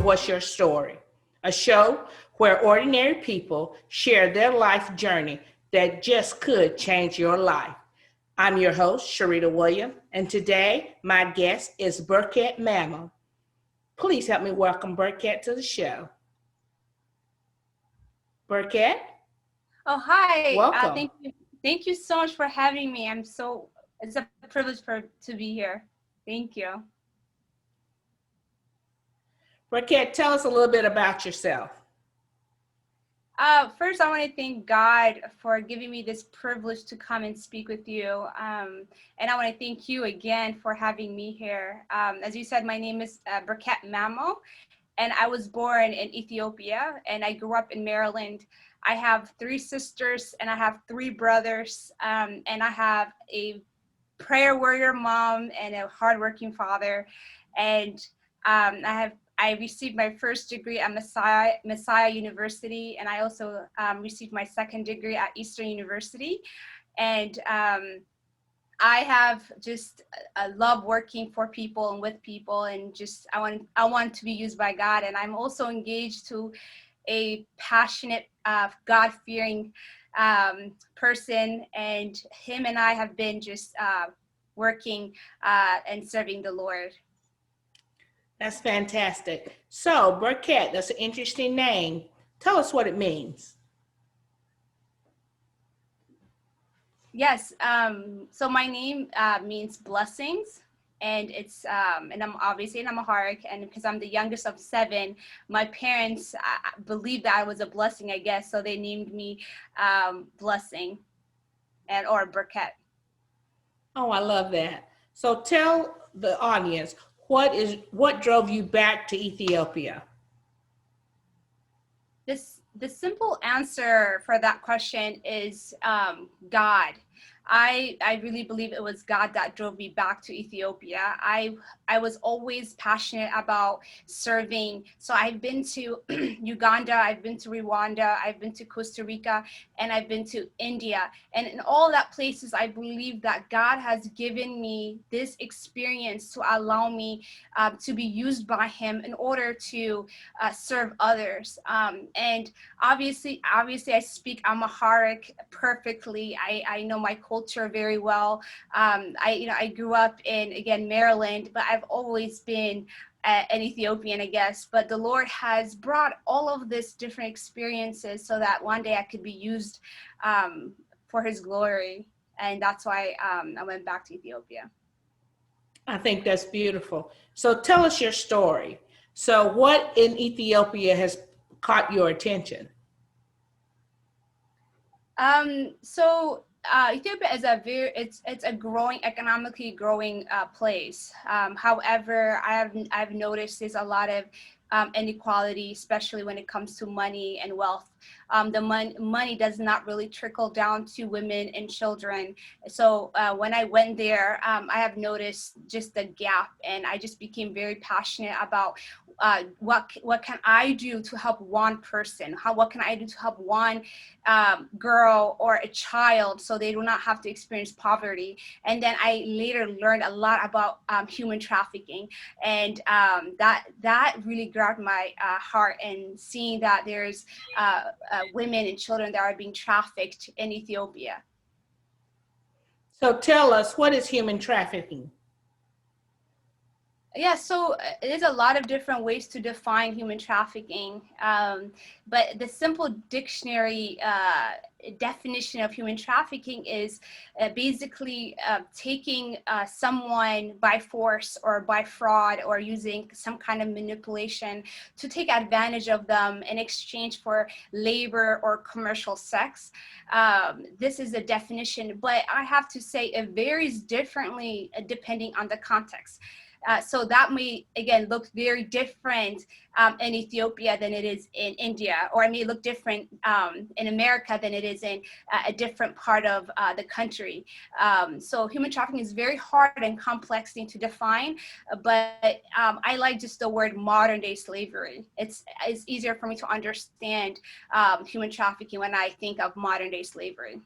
What's Your Story? A show where ordinary people share their life journey that just could change your life. I'm your host, Sharita Williams, and today my guest is Burkett Mammal. Please help me welcome Burkett to the show. Burkett, Oh, hi. welcome. Thank you. Thank you so much for having me. It's a privilege to be here. Thank you. Burkett, tell us a little bit about yourself. First, I want to thank God for giving me this privilege to come and speak with you. And I want to thank you again for having me here. As you said, my name is Burkett Mammo, and I was born in Ethiopia, and I grew up in Maryland. I have 3 sisters, and I have 3 brothers, and I have a prayer warrior mom and a hardworking father. And I received my first degree at Messiah University, and I also received my second degree at Eastern University. And I have just I love working for people and with people, and just I want to be used by God. And I'm also engaged to a passionate, God-fearing person, and him and I have been just working and serving the Lord. That's fantastic. So, Burkett, that's an interesting name. Tell us what it means. Yes. So my name means blessings, and and I'm a Harik, and because I'm the youngest of 7, my parents believed that I was a blessing, I guess. So they named me Blessing, or Burkett. Oh, I love that. So tell the audience what drove you back to Ethiopia? The simple answer for that question is God. I really believe it was God that drove me back to Ethiopia. I was always passionate about serving. So I've been to Uganda, I've been to Rwanda, I've been to Costa Rica, and I've been to India. And in all that places, I believe that God has given me this experience to allow me to be used by him in order to serve others. And obviously I speak Amharic perfectly. I know my culture very well. I grew up in, again, Maryland, but I've always been an Ethiopian, I guess. But the Lord has brought all of this different experiences so that one day I could be used for his glory. And that's why I went back to Ethiopia. I think that's beautiful. So tell us your story. So what in Ethiopia has caught your attention? Ethiopia is it's a economically growing place. However, I've noticed there's a lot of inequality, especially when it comes to money and wealth. The money does not really trickle down to women and children. So when I went there, I have noticed just the gap, and I just became very passionate about what can I do to help one person? What can I do to help one girl or a child so they do not have to experience poverty? And then I later learned a lot about human trafficking, and that really grabbed my heart, and seeing that there's women and children that are being trafficked in Ethiopia. So tell us, what is human trafficking? Yeah, so there's a lot of different ways to define human trafficking, but the simple dictionary definition of human trafficking is basically taking someone by force or by fraud or using some kind of manipulation to take advantage of them in exchange for labor or commercial sex. This is a definition, but I have to say it varies differently depending on the context. So that may, again, look very different in Ethiopia than it is in India, or it may look different in America than it is in a different part of the country. So human trafficking is very hard and complex thing to define, but I like just the word modern day slavery. It's easier for me to understand human trafficking when I think of modern day slavery.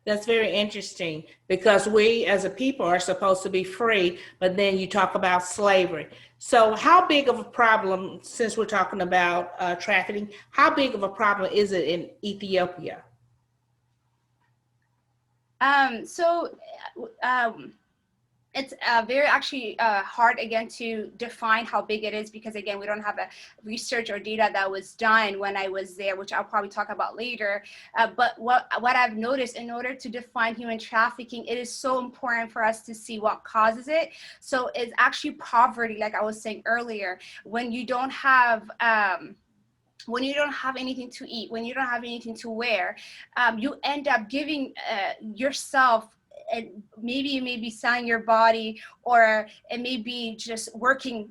That's very interesting because we as a people are supposed to be free, but then you talk about slavery. So, how big of a problem, since we're talking about trafficking, how big of a problem is it in Ethiopia? So it's very actually hard again to define how big it is, because again we don't have a research or data that was done when I was there, which I'll probably talk about later. But what I've noticed, in order to define human trafficking, it is so important for us to see what causes it. So it's actually poverty, like I was saying earlier. When you don't have anything to eat, when you don't have anything to wear, you end up giving yourself, and maybe you may be selling your body, or it may be just working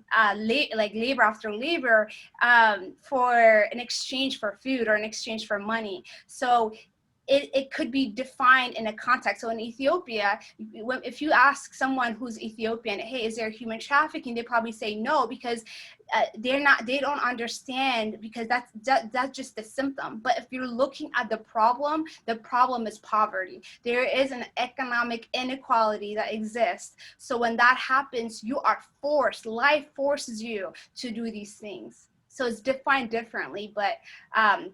like labor after labor, for an exchange for food or in exchange for money. So it could be defined in a context. So in Ethiopia, if you ask someone who's Ethiopian, hey, is there human trafficking? They probably say no, because they don't understand, because that's just a symptom. But if you're looking at the problem is poverty. There is an economic inequality that exists. So when that happens, you are life forces you to do these things. So it's defined differently, but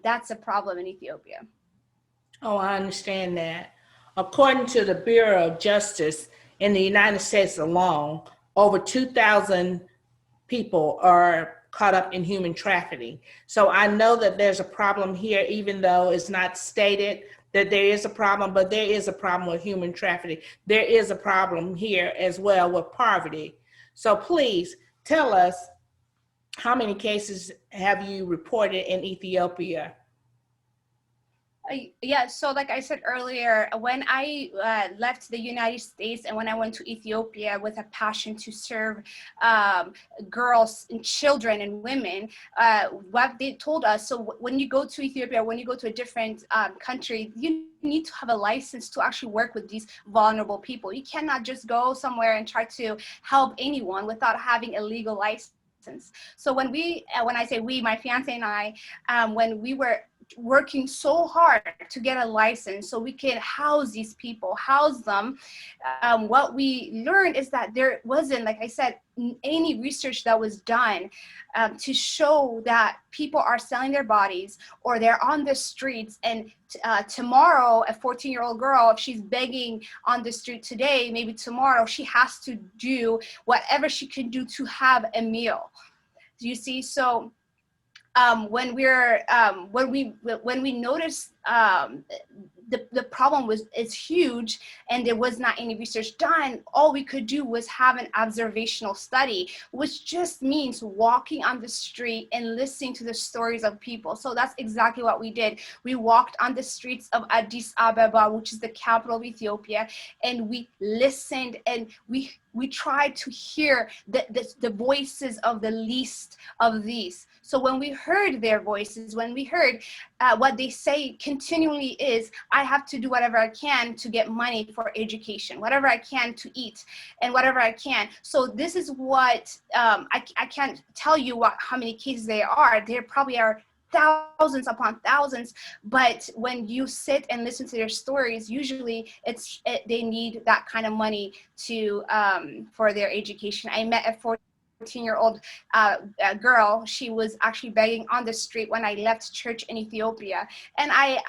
that's a problem in Ethiopia. Oh, I understand that. According to the Bureau of Justice in the United States alone, over 2,000 people are caught up in human trafficking. So I know that there's a problem here, even though it's not stated that there is a problem, but there is a problem with human trafficking. There is a problem here as well with poverty. So please tell us, how many cases have you reported in Ethiopia? Yeah, so like I said earlier, when I left the United States and when I went to Ethiopia with a passion to serve girls and children and women, what they told us, so when you go to Ethiopia, when you go to a different country, you need to have a license to actually work with these vulnerable people. You cannot just go somewhere and try to help anyone without having a legal license. So when I say we, my fiance and I, when we were working so hard to get a license so we can house these people, house them, what we learned is that there wasn't, like I said, any research that was done to show that people are selling their bodies or they're on the streets. And tomorrow, a 14-year-old girl, if she's begging on the street today, maybe tomorrow she has to do whatever she can do to have a meal. Do you see? So when we noticed the problem is huge and there was not any research done, all we could do was have an observational study, which just means walking on the street and listening to the stories of people. So that's exactly what we did. We walked on the streets of Addis Ababa, which is the capital of Ethiopia, and we listened, and we tried to hear the voices of the least of these. So when we heard their voices, when we heard what they say continually is, I have to do whatever I can to get money for education, whatever I can to eat, and whatever I can. So this is what, I can't tell you how many cases there are. There probably are thousands upon thousands, but when you sit and listen to their stories, usually they need that kind of money to for their education. I met a 14-year-old girl. She was actually begging on the street when I left church in Ethiopia, and I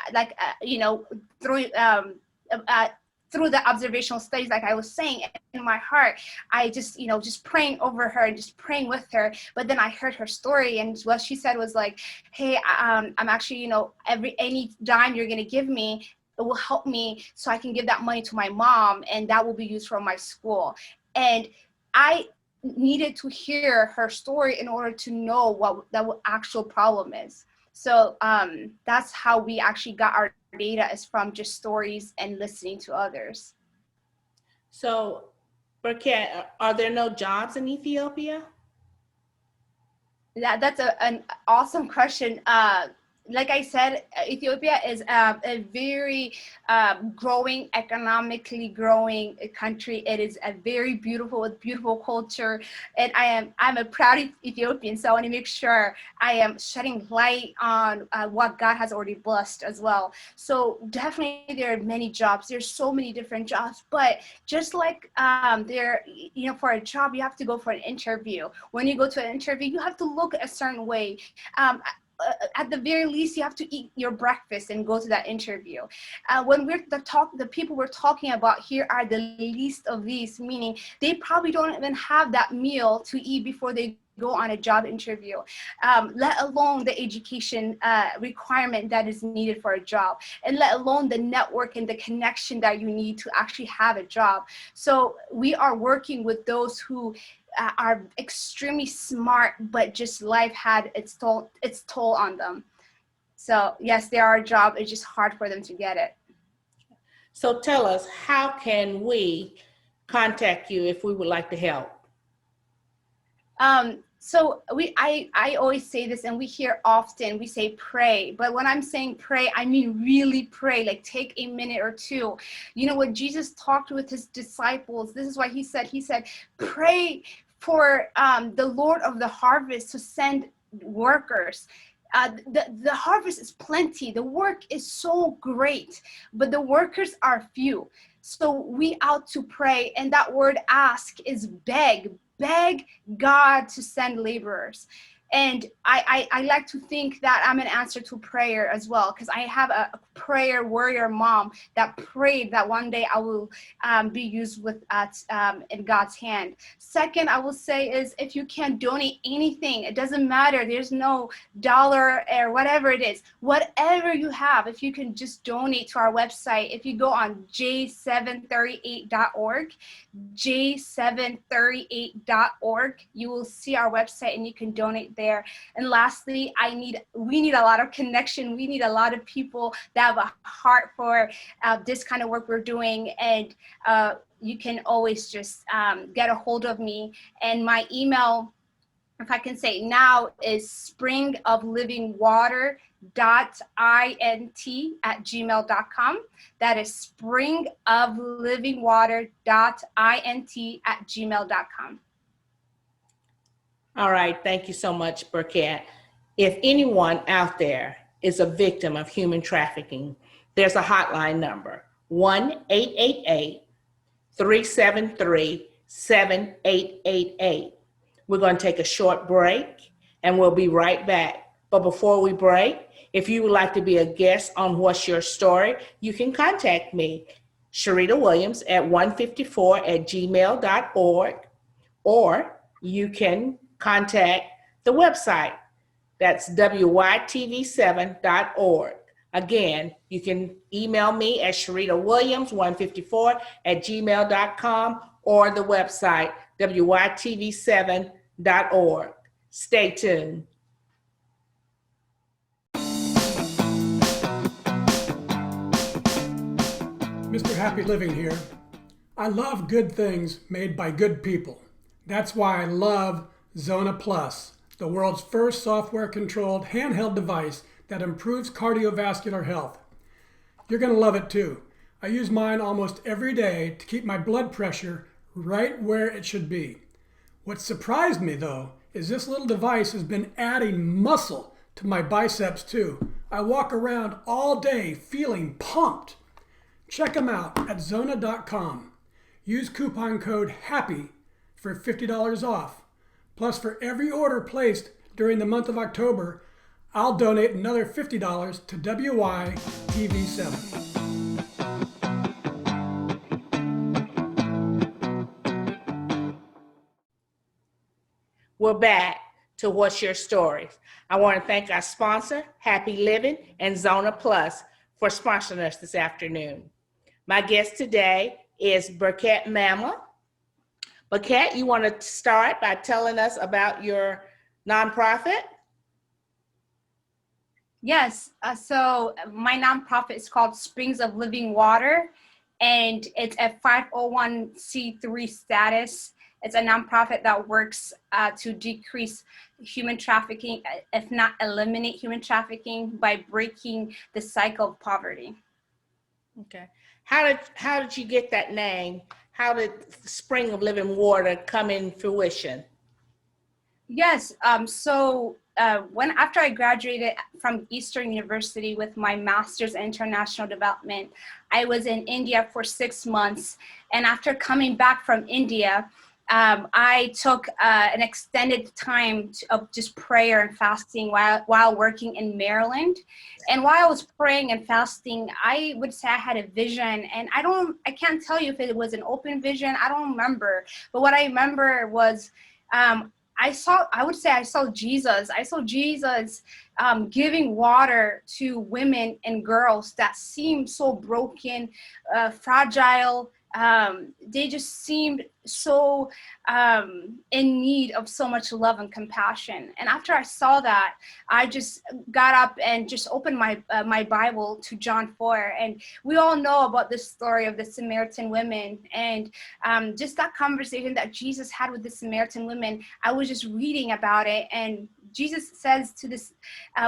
through the observational studies, like I was saying, in my heart, I just praying over her and just praying with her. But then I heard her story, and what she said was like, hey, I'm actually, any dime you're going to give me, it will help me so I can give that money to my mom, and that will be used for my school. And I needed to hear her story in order to know what the actual problem is. So that's how we actually got our data, is from just stories and listening to others. So, Burkett, are there no jobs in Ethiopia? That's an awesome question. like I said, Ethiopia is a very growing, economically growing country. It is a very beautiful, with beautiful culture, and I'm a proud Ethiopian. So I want to make sure I am shedding light on what God has already blessed as well. So definitely, there are many jobs. There's so many different jobs, but just like for a job, you have to go for an interview. When you go to an interview, you have to look a certain way. At the very least, you have to eat your breakfast and go to that interview. When the people we're talking about here are the least of these, meaning they probably don't even have that meal to eat before they go on a job interview, let alone the education requirement that is needed for a job, and let alone the network and the connection that you need to actually have a job. So we are working with those who are extremely smart, but just life had its toll on them. So yes, there are jobs. It's just hard for them to get it. So tell us, how can we contact you if we would like to help? So I always say this, and we hear often, we say pray, but when I'm saying pray, I mean really pray, like take a minute or two. You know, when Jesus talked with his disciples, this is why he said, pray for the Lord of the harvest to send workers. The harvest is plenty. The work is so great, but the workers are few. So we ought to pray, and that word ask is beg God to send laborers. And I like to think that I'm an answer to prayer as well, because I have a prayer warrior mom that prayed that one day I will be used in God's hand. Second, I will say is, if you can donate anything, it doesn't matter. There's no dollar or whatever it is. Whatever you have, if you can just donate to our website. If you go on j738.org, j738.org, you will see our website and you can donate there. And lastly, we need a lot of connection. We need a lot of people that have a heart for this kind of work we're doing. And you can always just get a hold of me. And my email, if I can say now, is springoflivingwater.int@gmail.com. That is springoflivingwater.int@gmail.com. All right, thank you so much, Burkett. If anyone out there is a victim of human trafficking, there's a hotline number, 1-888-373-7888. We're going to take a short break, and we'll be right back. But before we break, if you would like to be a guest on What's Your Story, you can contact me, Sharita Williams, at 154@gmail.org, or you can contact the website. That's WYTV7.org. Again, you can email me at sharitawilliams154@gmail.com, or the website, WYTV7.org. Stay tuned. Mr. Happy Living here. I love good things made by good people. That's why I love Zona Plus, the world's first software-controlled handheld device that improves cardiovascular health. You're going to love it too. I use mine almost every day to keep my blood pressure right where it should be. What surprised me though is this little device has been adding muscle to my biceps too. I walk around all day feeling pumped. Check them out at Zona.com. Use coupon code HAPPY for $50 off. Plus, for every order placed during the month of October, I'll donate another $50 to WYTV7. We're back to What's Your Story. I want to thank our sponsor, Happy Living and Zona Plus, for sponsoring us this afternoon. My guest today is Burkett Mama. Burkett, you want to start by telling us about your nonprofit? Yes. So my nonprofit is called Springs of Living Water, and it's a 501c3 status. It's a nonprofit that works to decrease human trafficking, if not eliminate human trafficking, by breaking the cycle of poverty. Okay. How did you get that name? How did Spring of Living Water come in fruition? Yes. When after I graduated from Eastern University with my master's in international development, I was in India for 6 months. And after coming back from India, I took an extended time of just prayer and fasting while working in Maryland. And while I was praying and fasting, I would say I had a vision, and I can't tell you if it was an open vision. I don't remember, but what I remember was, I saw Jesus. I saw Jesus giving water to women and girls that seemed so broken, fragile. They just seemed so in need of so much love and compassion. And after I saw that, I just got up and just opened my Bible to John 4. And we all know about this story of the Samaritan women, and just that conversation that Jesus had with the Samaritan women. I was just reading about it, and Jesus says to this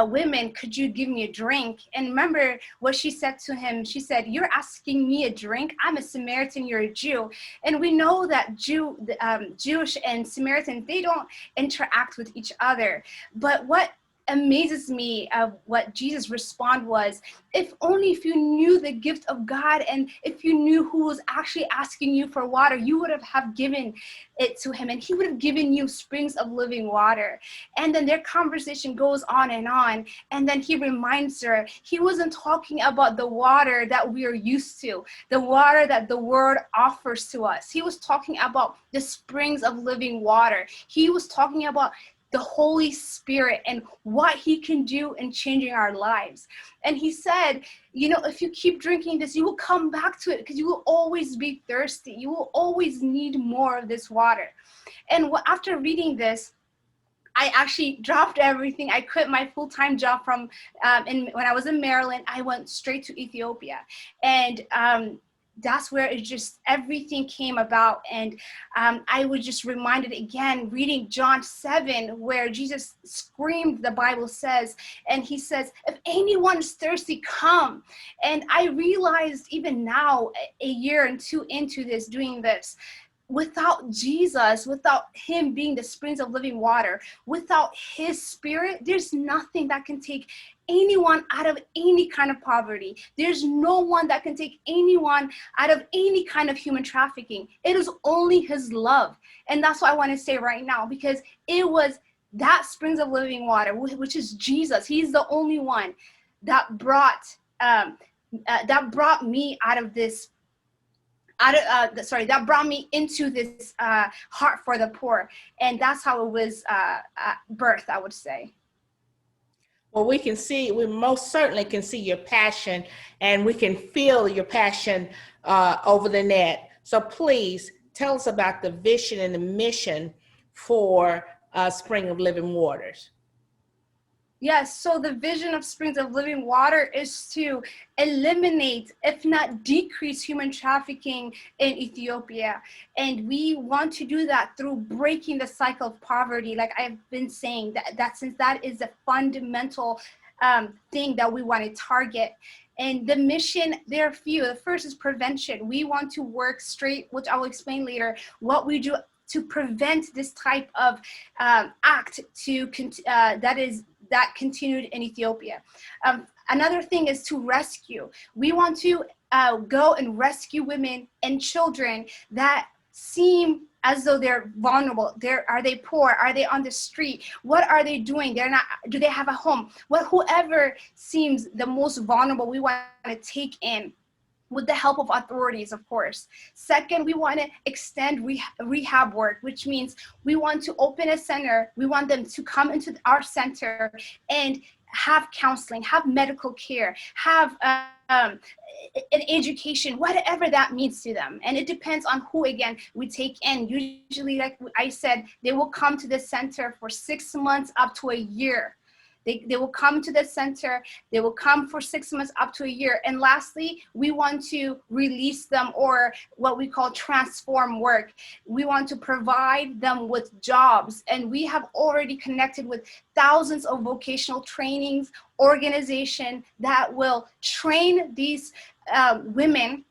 women, "Could you give me a drink?" And remember what she said to him. She said, "You're asking me a drink? I'm a Samaritan, you're a Jew." And we know that Jewish and Samaritan, they don't interact with each other. But what amazes me of what Jesus' response was, if only if you knew the gift of God, and if you knew who was actually asking you for water, you would have given it to him, and he would have given you springs of living water. And then their conversation goes on, and then he reminds her he wasn't talking about the water that we are used to, the water that the world offers to us. He was talking about the springs of living water. He was talking about the Holy Spirit and what he can do in changing our lives. And he said, if you keep drinking this, you will come back to it because you will always be thirsty. You will always need more of this water. And after reading this, I actually dropped everything. I quit my full-time job when I was in Maryland. I went straight to Ethiopia. And that's where everything came about. And I was just reminded again, reading John 7, where Jesus screamed, the Bible says, and he says, "If anyone is thirsty, come." And I realized even now, a year and two into doing this, without Jesus, without him being the springs of living water, without his spirit, there's nothing that can take anyone out of any kind of poverty. There's no one that can take anyone out of any kind of human trafficking. It is only his love. And that's what I want to say right now, because it was that springs of living water, which is Jesus. He's the only one that brought me out of this that brought me into this heart for the poor. And that's how it was birthed, I would say. Well, we most certainly can see your passion, and we can feel your passion over the net. So please tell us about the vision and the mission for Spring of Living Waters. Yes, so the vision of Springs of Living Water is to eliminate, if not decrease, human trafficking in Ethiopia. And we want to do that through breaking the cycle of poverty, like I've been saying, that since that is a fundamental thing that we want to target. And the mission, there are a few. The first is prevention. We want to work straight, which I will explain later, what we do to prevent this type of act that continued in Ethiopia. Another thing is to rescue. We want to go and rescue women and children that seem as though they're vulnerable. Are they poor? Are they on the street? What are they doing? Do they have a home? Whoever seems the most vulnerable, we want to take in, with the help of authorities, of course. Second, we want to extend rehab work, which means we want to open a center. We want them to come into our center and have counseling, have medical care, have an education, whatever that means to them. And it depends on who, again, we take in. Usually, like I said, they will come to the center for 6 months up to a year. They will come to the center. They will come for 6 months up to a year. And lastly, we want to release them, or what we call transform work. We want to provide them with jobs. And we have already connected with thousands of vocational trainings organization that will train these women,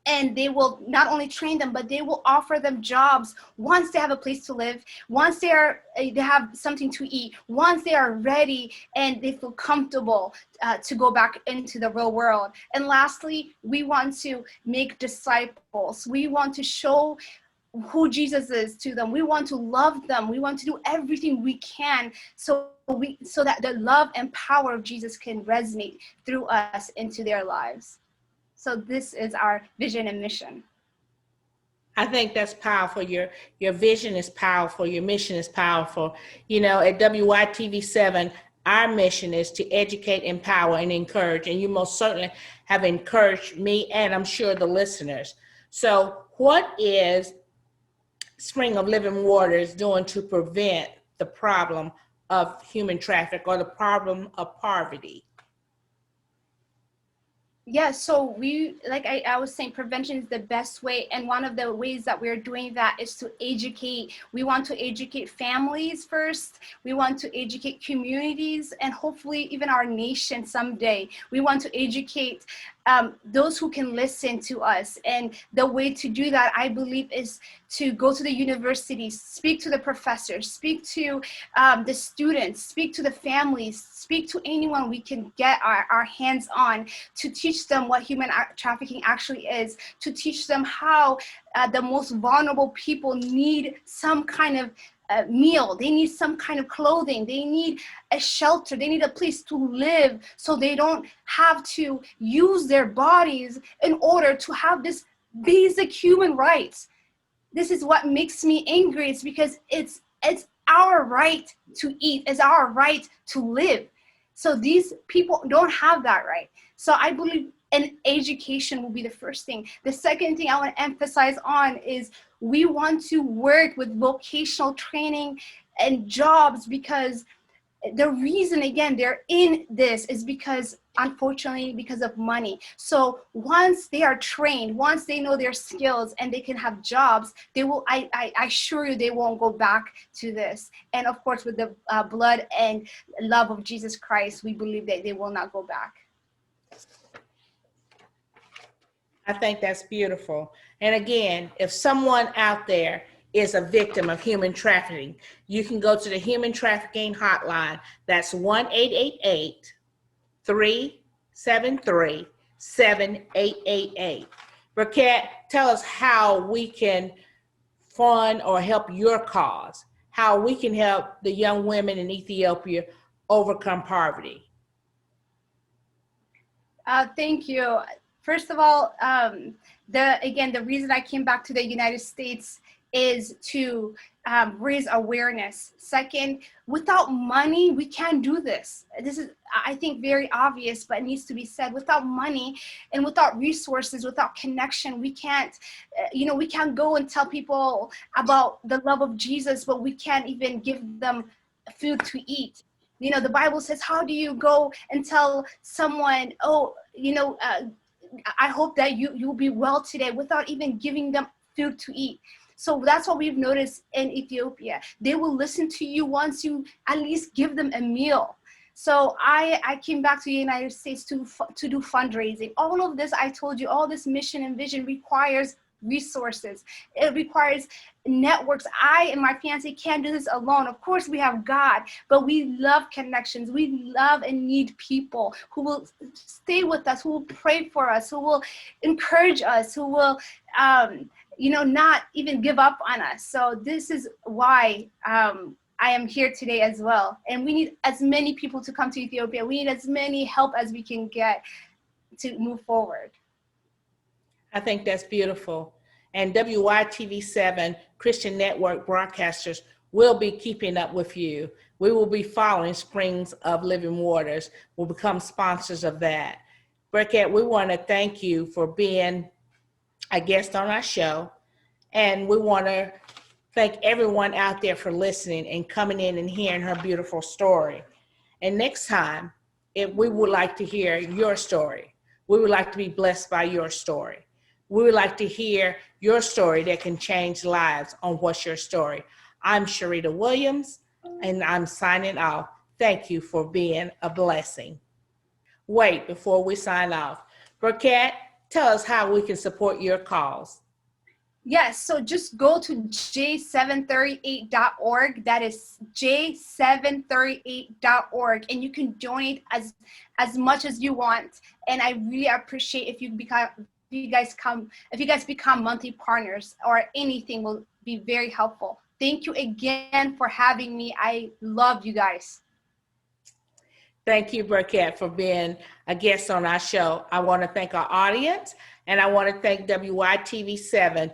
and they will not only train them, but they will offer them jobs once they have a place to live, once they have something to eat, once they are ready and they feel comfortable to go back into the real world. And lastly, we want to make disciples. We want to show who Jesus is to them. We want to love them. We want to do everything we can so that the love and power of Jesus can resonate through us into their lives. So this is our vision and mission. I think that's powerful. Your vision is powerful. Your mission is powerful. You know, at WYTV7, our mission is to educate, empower, and encourage. And you most certainly have encouraged me, and I'm sure the listeners. So what is Spring of Living Waters doing to prevent the problem of human traffic or the problem of poverty? Yeah, so like I was saying, prevention is the best way. And one of the ways that we're doing that is to educate. We want to educate families first. We want to educate communities, and hopefully even our nation someday. We want to educate those who can listen to us. And the way to do that, I believe, is to go to the universities, speak to the professors, speak to the students, speak to the families, speak to anyone we can get our hands on, to teach them what human trafficking actually is, to teach them how the most vulnerable people need some kind of meal, they need some kind of clothing, they need a shelter, they need a place to live, so they don't have to use their bodies in order to have this basic human rights. This is what makes me angry. It's because it's our right to eat, it's our right to live. So these people don't have that right. So I believe an education will be the first thing. The second thing I want to emphasize on is we want to work with vocational training and jobs, because the reason, again, they're in this is because, unfortunately, because of money. So once they are trained, once they know their skills and they can have jobs, they will, I assure you, they won't go back to this. And of course, with the blood and love of Jesus Christ, we believe that they will not go back. I think that's beautiful. And again, if someone out there is a victim of human trafficking, you can go to the Human Trafficking Hotline. That's 1-888-373-7888. Burkett, tell us how we can fund or help your cause, how we can help the young women in Ethiopia overcome poverty. Thank you. First of all, the reason I came back to the United States is to raise awareness. Second, without money, we can't do this. This is, I think, very obvious, but it needs to be said. Without money and without resources, without connection, we can't, we can't go and tell people about the love of Jesus, but we can't even give them food to eat. The Bible says, how do you go and tell someone, I hope that you'll be well today, without even giving them food to eat? So that's what we've noticed in Ethiopia. They will listen to you once you at least give them a meal. So I came back to the United States to do fundraising. All of this, I told you, all this mission and vision requires resources. It requires networks. I and my fiance can't do this alone. Of course, we have God, but we love connections. We love and need people who will stay with us, who will pray for us, who will encourage us, who will not even give up on us. So this is why I am here today as well. And we need as many people to come to Ethiopia. We need as many help as we can get to move forward. I think that's beautiful. And WYTV7 Christian Network broadcasters will be keeping up with you. We will be following Springs of Living Waters. We'll become sponsors of that. Burkett, we want to thank you for being a guest on our show. And we want to thank everyone out there for listening and coming in and hearing her beautiful story. And next time, we would like to hear your story. We would like to be blessed by your story. We would like to hear your story that can change lives on What's Your Story. I'm Sharita Williams, and I'm signing off. Thank you for being a blessing. Wait, before we sign off, Burkett, tell us how we can support your cause. Yes, so just go to j738.org. That is j738.org, and you can donate as much as you want. And I really appreciate if you guys become monthly partners, or anything will be very helpful. Thank you again for having me. I love you guys. Thank you, Burkett, for being a guest on our show. I want to thank our audience, and I want to thank WYTV7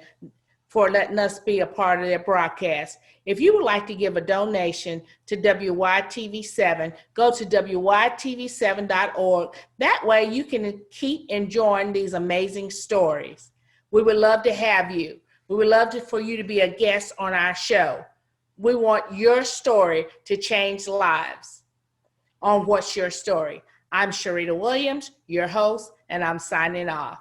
for letting us be a part of their broadcast. If you would like to give a donation to WYTV7, go to WYTV7.org. That way you can keep enjoying these amazing stories. We would love to have you. We would love for you to be a guest on our show. We want your story to change lives on What's Your Story. I'm Sharita Williams, your host, and I'm signing off.